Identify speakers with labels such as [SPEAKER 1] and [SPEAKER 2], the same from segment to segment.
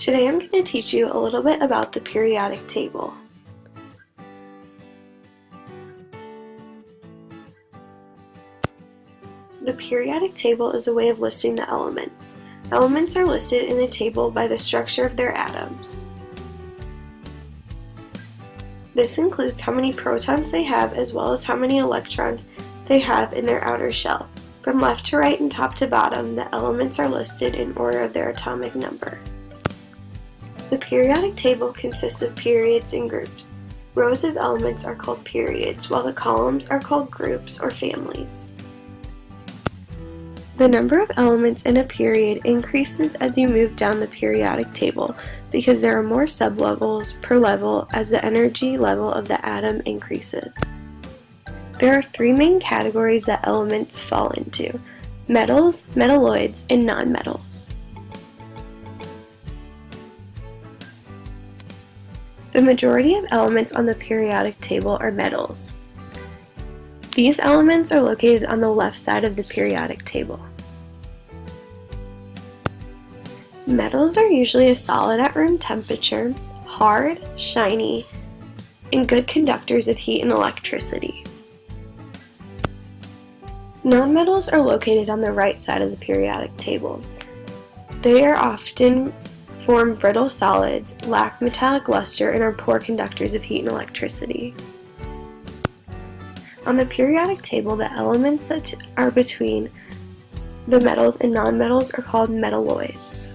[SPEAKER 1] Today I'm going to teach you a little bit about the periodic table. The periodic table is a way of listing the elements. Elements are listed in a table by the structure of their atoms. This includes how many protons they have as well as how many electrons they have in their outer shell. From left to right and top to bottom, the elements are listed in order of their atomic number. The periodic table consists of periods and groups. Rows of elements are called periods, while the columns are called groups or families. The number of elements in a period increases as you move down the periodic table because there are more sublevels per level as the energy level of the atom increases. There are three main categories that elements fall into: metals, metalloids, and nonmetals. The majority of elements on the periodic table are metals. These elements are located on the left side of the periodic table. Metals are usually a solid at room temperature, hard, shiny, and good conductors of heat and electricity. Nonmetals are located on the right side of the periodic table. They are often form brittle solids, lack metallic luster, and are poor conductors of heat and electricity. On the periodic table, the elements that are between the metals and nonmetals are called metalloids.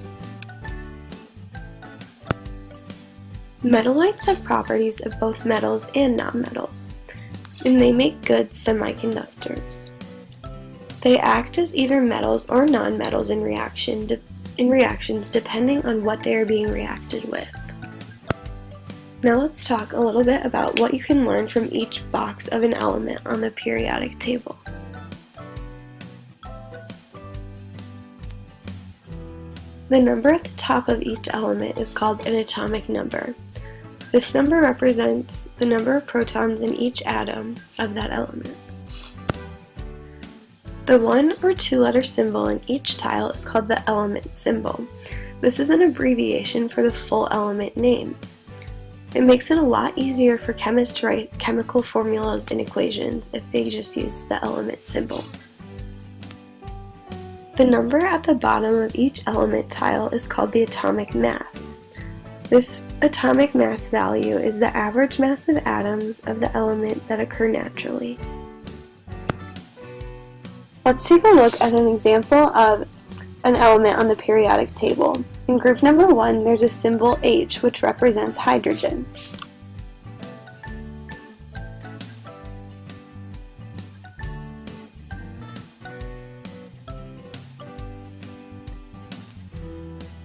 [SPEAKER 1] Metalloids have properties of both metals and nonmetals, and they make good semiconductors. They act as either metals or nonmetals in reactions depending on what they are being reacted with. Now let's talk a little bit about what you can learn from each box of an element on the periodic table. The number at the top of each element is called an atomic number. This number represents the number of protons in each atom of that element. The 1 or 2 letter symbol in each tile is called the element symbol. This is an abbreviation for the full element name. It makes it a lot easier for chemists to write chemical formulas and equations if they just use the element symbols. The number at the bottom of each element tile is called the atomic mass. This atomic mass value is the average mass of atoms of the element that occur naturally. Let's take a look at an example of an element on the periodic table. In group number 1, there's a symbol H, which represents hydrogen.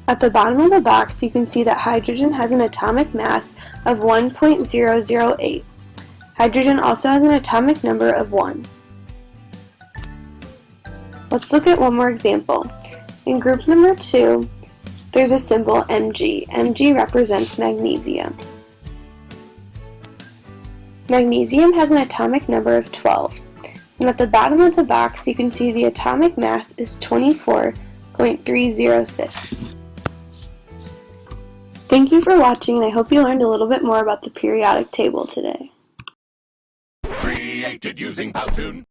[SPEAKER 1] At the bottom of the box, you can see that hydrogen has an atomic mass of 1.008. Hydrogen also has an atomic number of 1. Let's look at one more example. In group number 2, there's a symbol Mg. Mg represents magnesium. Magnesium has an atomic number of 12. And at the bottom of the box, you can see the atomic mass is 24.306. Thank you for watching, and I hope you learned a little bit more about the periodic table today.
[SPEAKER 2] Created using Powtoon.